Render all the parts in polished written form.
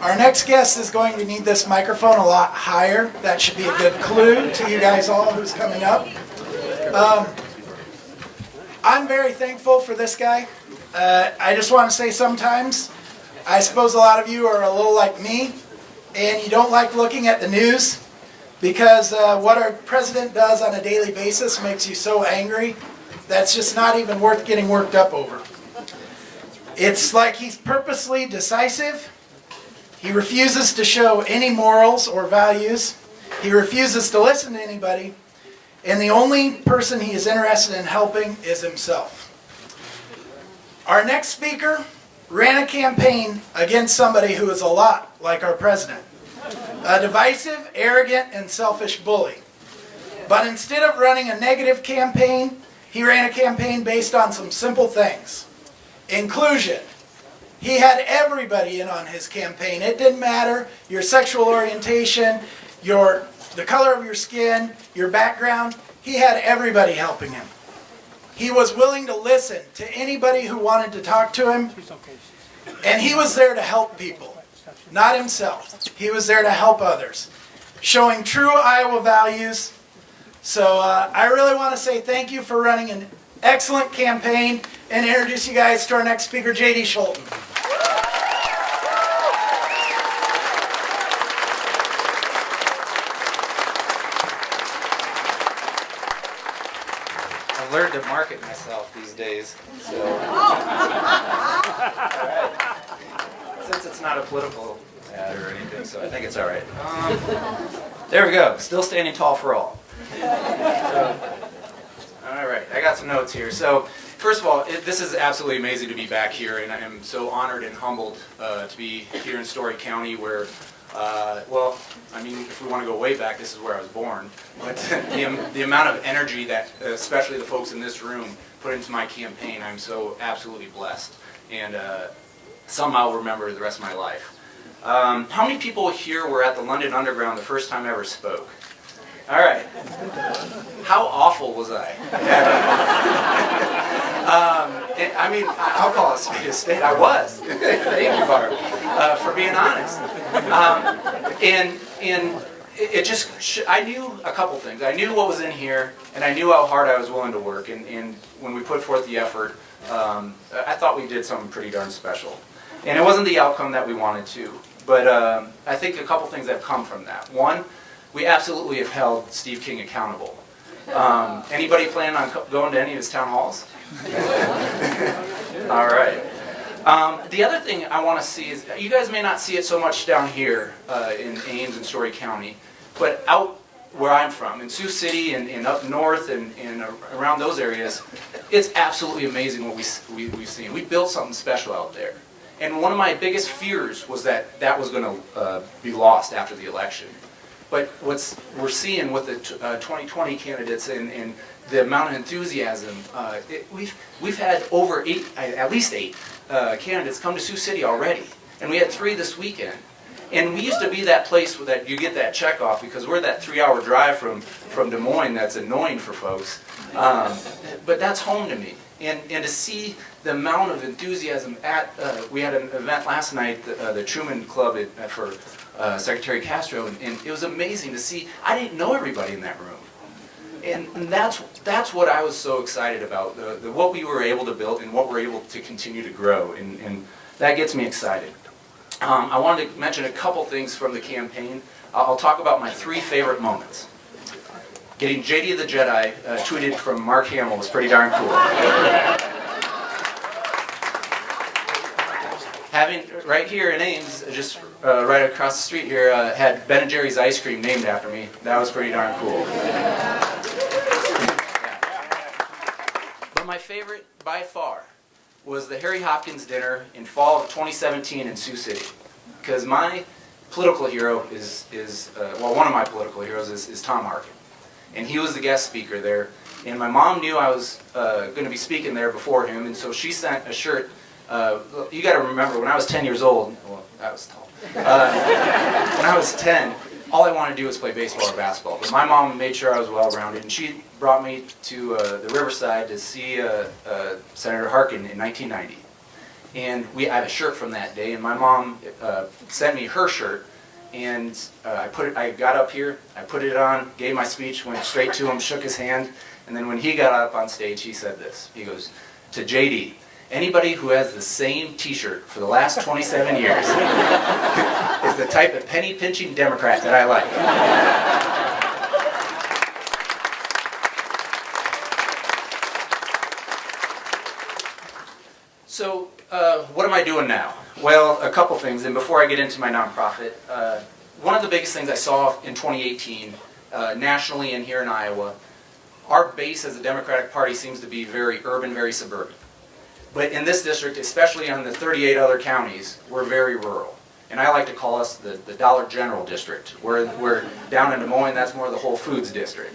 Our next guest is going to need this microphone a lot higher. That should be a good clue to you guys all who's coming up. I'm very thankful for this guy. I just want to say sometimes, I suppose a lot of you are a little like me, and you don't like looking at the news because what our president does on a daily basis makes you so angry that's just not even worth getting worked up over. It's like he's purposely decisive. He refuses to show any morals or values. He refuses to listen to anybody. And the only person he is interested in helping is himself. Our next speaker ran a campaign against somebody who is a lot like our president. A divisive, arrogant, and selfish bully. But instead of running a negative campaign, he ran a campaign based on some simple things. Inclusion. He had everybody in on his campaign. It didn't matter your sexual orientation, the color of your skin, your background. He had everybody helping him. He was willing to listen to anybody who wanted to talk to him. And he was there to help people, not himself. He was there to help others, showing true Iowa values. So I really want to say thank you for running an excellent campaign and introduce you guys to our next speaker, J.D. Scholten. I've learned to market myself these days. So. All right. Since it's not a political ad or anything, so I think it's all right. There we go. Still standing tall for all. All right, I got some notes here. So, first of all, this is absolutely amazing to be back here, and I am so honored and humbled to be here in Story County where, well, I mean, if we want to go way back, this is where I was born. But the amount of energy that, especially the folks in this room, put into my campaign, I'm so absolutely blessed. And somehow remember the rest of my life. How many people here were at the London Underground the first time I ever spoke? All right. How awful was I? I mean, I'll call it a spade. I was. Thank you, Barb, for being honest. And it just, I knew a couple things. I knew what was in here, and I knew how hard I was willing to work. And when we put forth the effort, I thought we did something pretty darn special. And it wasn't the outcome that we wanted to. But I think a couple things have come from that. One, we absolutely have held Steve King accountable. Anybody planning on going to any of his town halls? All right. The other thing I want to see is, you guys may not see it so much down here in Ames and Story County, but out where I'm from, in Sioux City and up north and around those areas, it's absolutely amazing what we've seen. We built something special out there. And one of my biggest fears was that was going to be lost after the election. But what we're seeing with the 2020 candidates and the amount of enthusiasm, we've had over at least eight candidates come to Sioux City already. And we had 3 this weekend. And we used to be that place where that you get that check off because we're that 3-hour drive from Des Moines that's annoying for folks. But that's home to me. And to see the amount of enthusiasm we had an event last night, the Truman Club for Secretary Castro, and it was amazing to see. I didn't know everybody in that room. And that's what I was so excited about, what we were able to build and what we're able to continue to grow, and that gets me excited. I wanted to mention a couple things from the campaign. I'll talk about my 3 favorite moments. Getting JD the Jedi tweeted from Mark Hamill was pretty darn cool. Having, right here in Ames, just right across the street here, had Ben & Jerry's ice cream named after me. That was pretty darn cool. But my favorite, by far, was the Harry Hopkins dinner in fall of 2017 in Sioux City. Because my political hero well, one of my political heroes is Tom Harkin. And he was the guest speaker there. And my mom knew I was going to be speaking there before him, and so she sent a shirt. You got to remember, when I was 10 years old, well, I was tall. When I was 10, all I wanted to do was play baseball or basketball. But my mom made sure I was well-rounded, and she brought me to the Riverside to see Senator Harkin in 1990. And I have a shirt from that day, and my mom sent me her shirt, and I got up here, I put it on, gave my speech, went straight to him, shook his hand, and then when he got up on stage, he said this. He goes, "To JD, anybody who has the same t-shirt for the last 27 years is the type of penny-pinching Democrat that I like." So, what am I doing now? Well, a couple things, and before I get into my nonprofit, one of the biggest things I saw in 2018, nationally and here in Iowa, our base as a Democratic Party seems to be very urban, very suburban. But in this district, especially on the 38 other counties, we're very rural. And I like to call us the Dollar General District. We're down in Des Moines, that's more the Whole Foods District.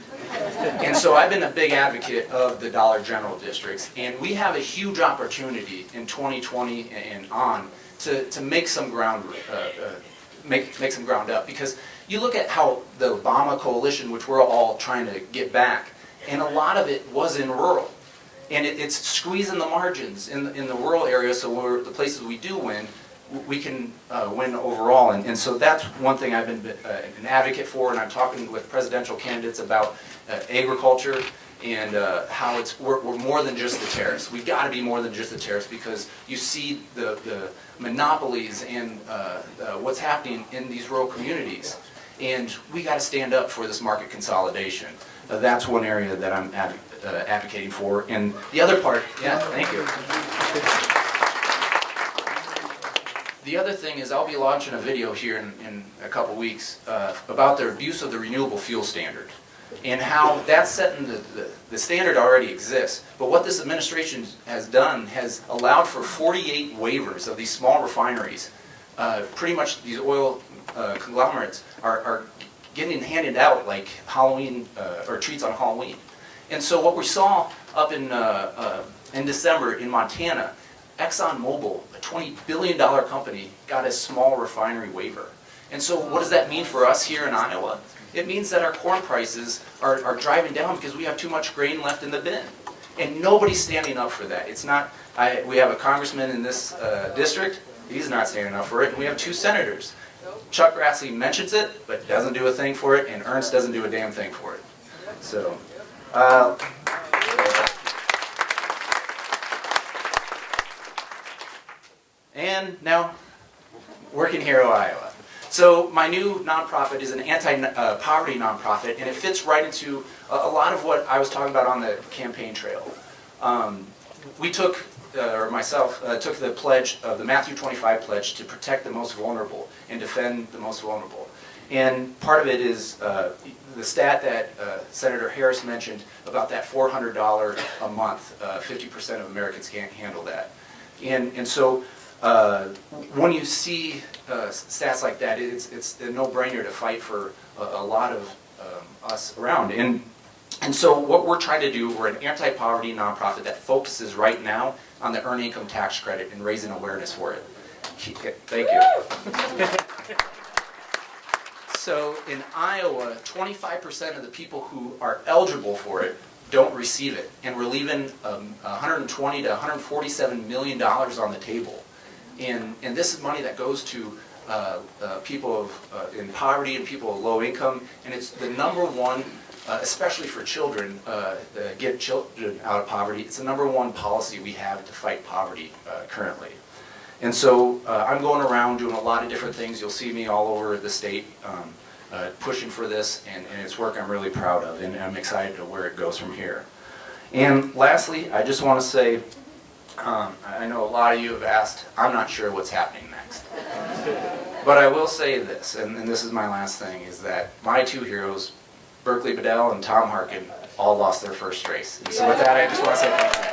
And so I've been a big advocate of the Dollar General districts, and we have a huge opportunity in 2020 and on to make some ground make some ground up, because you look at how the Obama coalition, which we're all trying to get back, and a lot of it was in rural, and it's squeezing the margins in the rural areas, so the places we do win, we can win overall, and so that's one thing I've been an advocate for, and I'm talking with presidential candidates about agriculture and how we're more than just the tariffs. We've got to be more than just the tariffs, because you see the monopolies and what's happening in these rural communities, and we got to stand up for this market consolidation. That's one area that I'm advocating for, and the other part, yeah, thank you. The other thing is I'll be launching a video here in a couple weeks about the abuse of the renewable fuel standard, and how that's setting the standard already exists. But what this administration has done has allowed for 48 waivers of these small refineries. Pretty much these oil conglomerates are getting handed out like Halloween or treats on Halloween. And so what we saw up in December in Montana, ExxonMobil, a $20 billion company, got a small refinery waiver. And so what does that mean for us here in Iowa? It means that our corn prices are driving down because we have too much grain left in the bin. And nobody's standing up for that. It's not, we have a congressman in this district, he's not standing up for it, and we have 2 senators. Chuck Grassley mentions it, but doesn't do a thing for it, and Ernst doesn't do a damn thing for it. So, and now, working Hero, Iowa. So my new nonprofit is an anti-poverty nonprofit, and it fits right into a lot of what I was talking about on the campaign trail. We took, or myself, took the pledge of the Matthew 25 pledge to protect the most vulnerable and defend the most vulnerable. And part of it is the stat that Senator Harris mentioned about that $400 a month. 50% of Americans can't handle that. And so when you see stats like that, it's a no-brainer to fight for a lot of us around. And so what we're trying to do, we're an anti-poverty nonprofit that focuses right now on the earned income tax credit and raising awareness for it. Thank you. So in Iowa, 25% of the people who are eligible for it don't receive it, and we're leaving $120 to $147 million on the table. And this is money that goes to people in poverty and people of low income, and it's the #1, especially for children, get children out of poverty. It's the #1 policy we have to fight poverty currently. And so I'm going around doing a lot of different things. You'll see me all over the state pushing for this, and it's work I'm really proud of, and I'm excited to where it goes from here. And lastly, I just want to say, I know a lot of you have asked, I'm not sure what's happening next. But I will say this, and this is my last thing, is that my 2 heroes, Berkeley Bedell and Tom Harkin, all lost their first race. And so with that, I just want to say thank you.